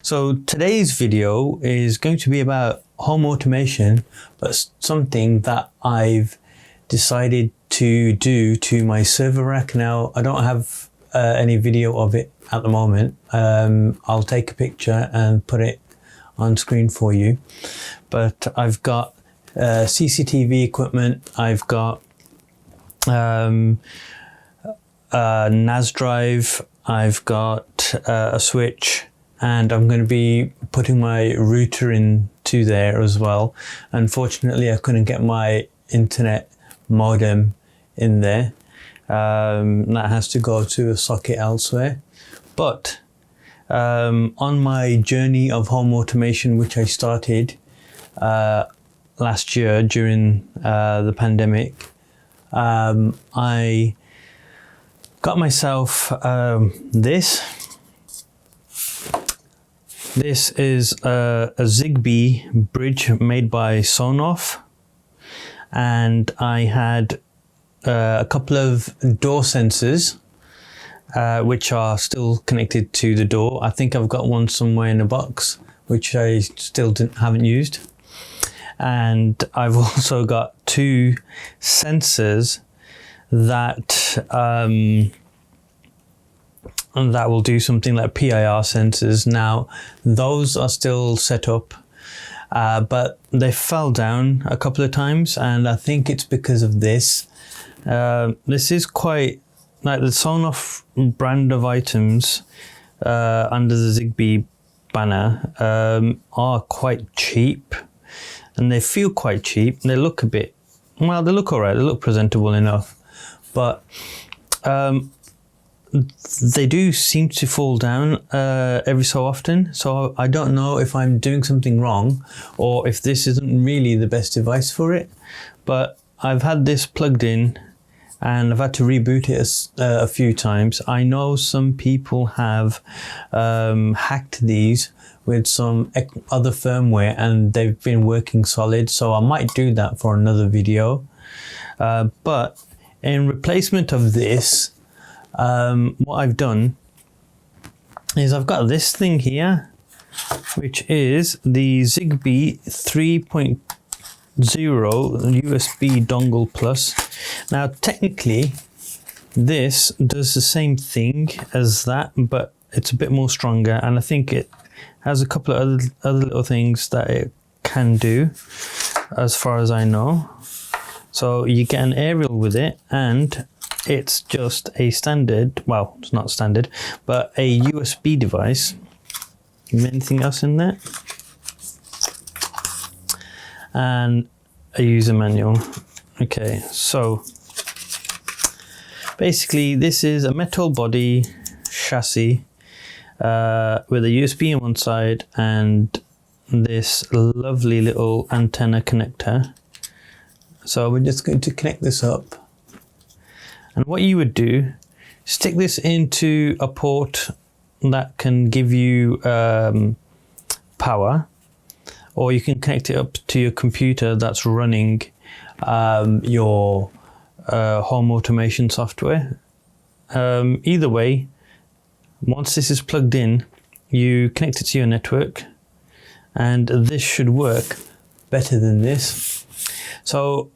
So today's video is going to be about home automation, but something that I've decided to do to my server rack. Now, I don't have any video of it at the moment. I'll take a picture and put it on screen for you. But I've got CCTV equipment, I've got a NAS drive, I've got a switch, and I'm going to be putting my router into there as well. Unfortunately, I couldn't get my internet modem in there. That has to go to a socket elsewhere. But on my journey of home automation, which I started last year during the pandemic, I got myself this. This is a Zigbee bridge made by Sonoff, and I had a couple of door sensors which are still connected to the door. I think I've got one somewhere in a box which I still haven't used, and I've also got two sensors that that will do something like PIR sensors. Now, those are still set up, but they fell down a couple of times, and I think it's because of this. This is quite, like the Sonoff brand of items under the Zigbee banner are quite cheap, and they feel quite cheap. They look a bit, well, they look alright, they look presentable enough, but they do seem to fall down every so often. So I don't know if I'm doing something wrong or if this isn't really the best device for it. But I've had this plugged in and I've had to reboot it a few times. I know some people have hacked these with some other firmware and they've been working solid. So I might do that for another video. But in replacement of this, what I've done is I've got this thing here, which is the Zigbee 3.0 USB dongle plus. Now, technically, this does the same thing as that, but it's a bit more stronger, and I think it has a couple of other little things that it can do, as far as I know. So you get an aerial with it, and it's just a standard, well, it's not standard, but a USB device. Anything else in there? And a user manual. Okay, so basically this is a metal body chassis with a USB on one side and this lovely little antenna connector. So we're just going to connect this up. And what you would do, stick this into a port that can give you power, or you can connect it up to your computer that's running your home automation software. Either way, once this is plugged in, you connect it to your network, and this should work better than this. So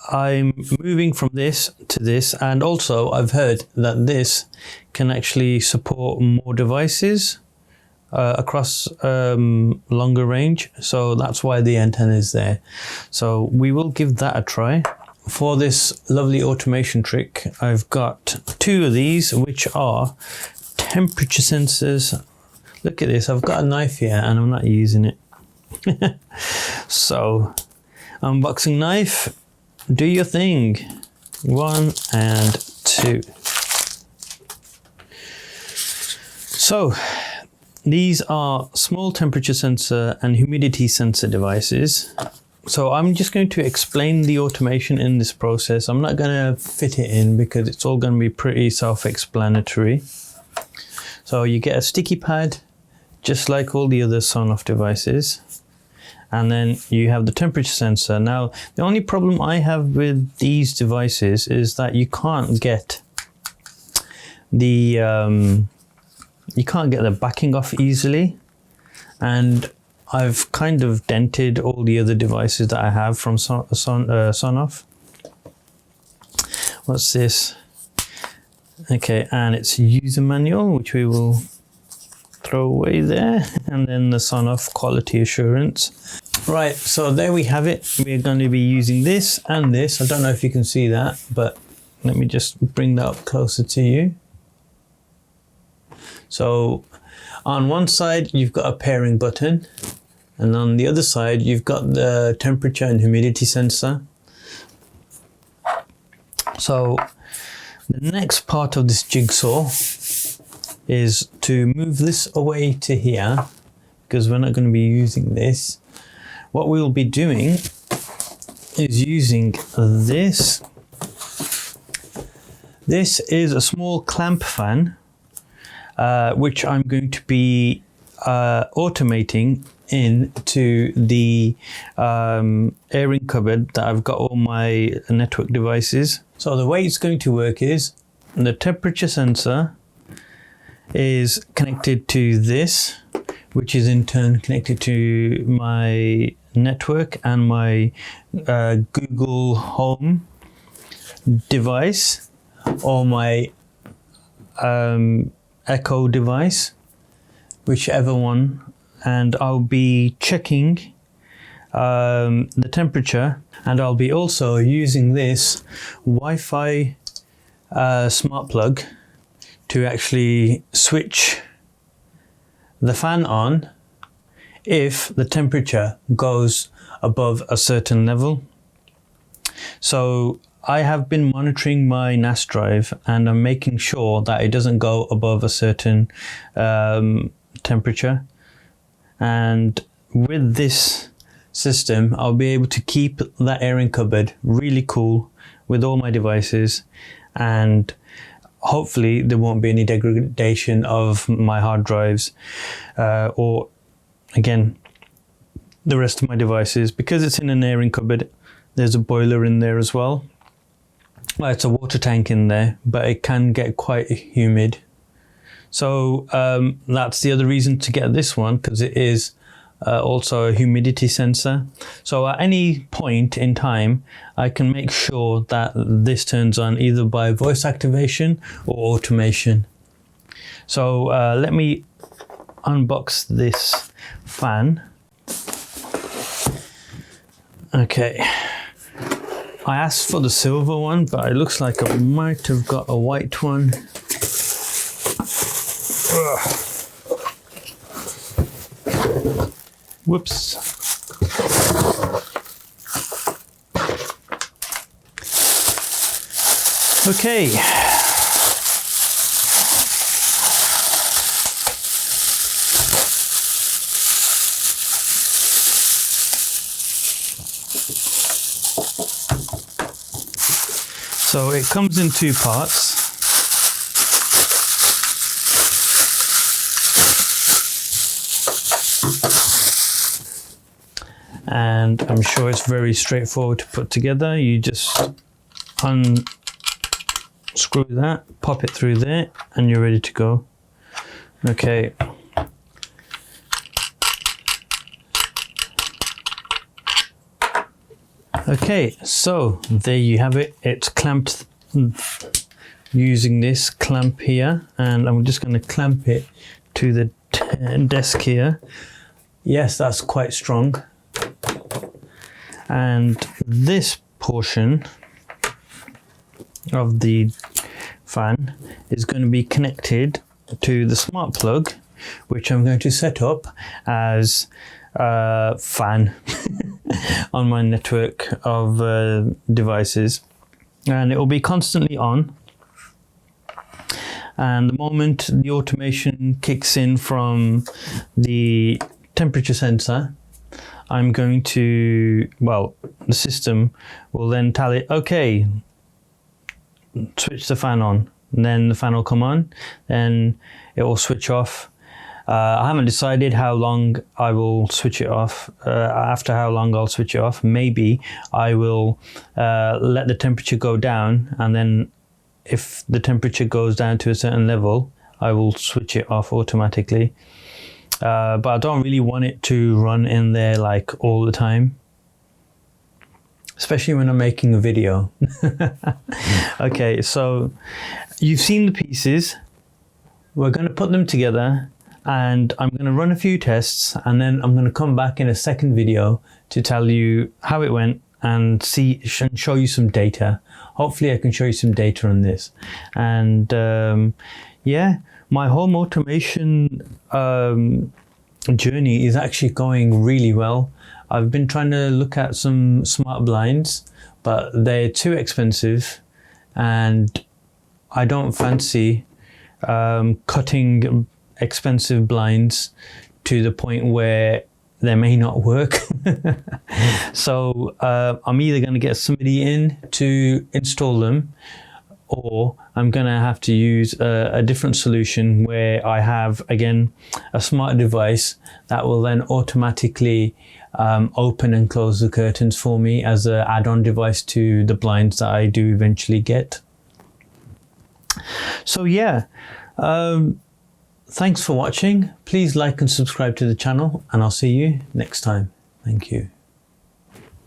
I'm moving from this to this, and also I've heard that this can actually support more devices across longer range, so that's why the antenna is there. So we will give that a try. For this lovely automation trick, I've got two of these, which are temperature sensors. Look at this, I've got a knife here and I'm not using it. So, unboxing knife. Do your thing. 1 and 2. So these are small temperature sensor and humidity sensor devices. So I'm just going to explain the automation in this process. I'm not going to fit it in because it's all going to be pretty self-explanatory. So you get a sticky pad, just like all the other Sonoff devices. And then you have the temperature sensor. Now, the only problem I have with these devices is that you can't get the backing off easily. and I've kind of dented all the other devices that I have from Sonoff. What's this? Okay, and it's user manual, which we will throw away there, and then the Sonoff quality assurance. Right, so there we have it. We're going to be using this and this. I don't know if you can see that, but let me just bring that up closer to you. So on one side you've got a pairing button, and on the other side you've got the temperature and humidity sensor. So the next part of this jigsaw is to move this away to here, because we're not going to be using this. What we'll be doing is using this. This is a small clamp fan, which I'm going to be automating into the airing cupboard that I've got all my network devices. So the way it's going to work is the temperature sensor is connected to this, which is in turn connected to my network and my Google Home device, or my Echo device, whichever one, and I'll be checking the temperature, and I'll be also using this Wi-Fi smart plug to actually switch the fan on if the temperature goes above a certain level. So I have been monitoring my NAS drive, and I'm making sure that it doesn't go above a certain temperature. And with this system, I'll be able to keep that airing cupboard really cool with all my devices, and hopefully there won't be any degradation of my hard drives or again the rest of my devices. Because it's in an airing cupboard, there's a boiler in there as well. Well, it's a water tank in there, but it can get quite humid. So that's the other reason to get this one, because it is also a humidity sensor. So at any point in time, I can make sure that this turns on either by voice activation or automation. So let me unbox this fan. Okay. I asked for the silver one, but it looks like I might have got a white one. Ugh. Whoops. Okay. So it comes in two parts. And I'm sure it's very straightforward to put together. You just unscrew that, pop it through there, and you're ready to go. Okay. Okay, so there you have it. It's clamped using this clamp here, and I'm just going to clamp it to the desk here. Yes, that's quite strong. And this portion of the fan is going to be connected to the smart plug, which I'm going to set up as a fan on my network of devices, and it will be constantly on. And the moment the automation kicks in from the temperature sensor, I'm going to, well, the system will then tell it, okay, switch the fan on. And then the fan will come on, then it will switch off. I haven't decided how long I will switch it off. After how long I'll switch it off. Maybe I will let the temperature go down, and then if the temperature goes down to a certain level, I will switch it off automatically. but I don't really want it to run in there like all the time, especially when I'm making a video. Okay, so you've seen the pieces. We're going to put them together, and I'm going to run a few tests, and then I'm going to come back in a second video to tell you how it went and show you some data. Hopefully I can show you some data on this. And yeah, my home automation journey is actually going really well. I've been trying to look at some smart blinds, but they're too expensive, and I don't fancy cutting expensive blinds to the point where they may not work. So I'm either going to get somebody in to install them, or I'm going to have to use a different solution where I have, again, a smart device that will then automatically open and close the curtains for me as an add-on device to the blinds that I do eventually get. So yeah, thanks for watching. Please like and subscribe to the channel, and I'll see you next time. Thank you.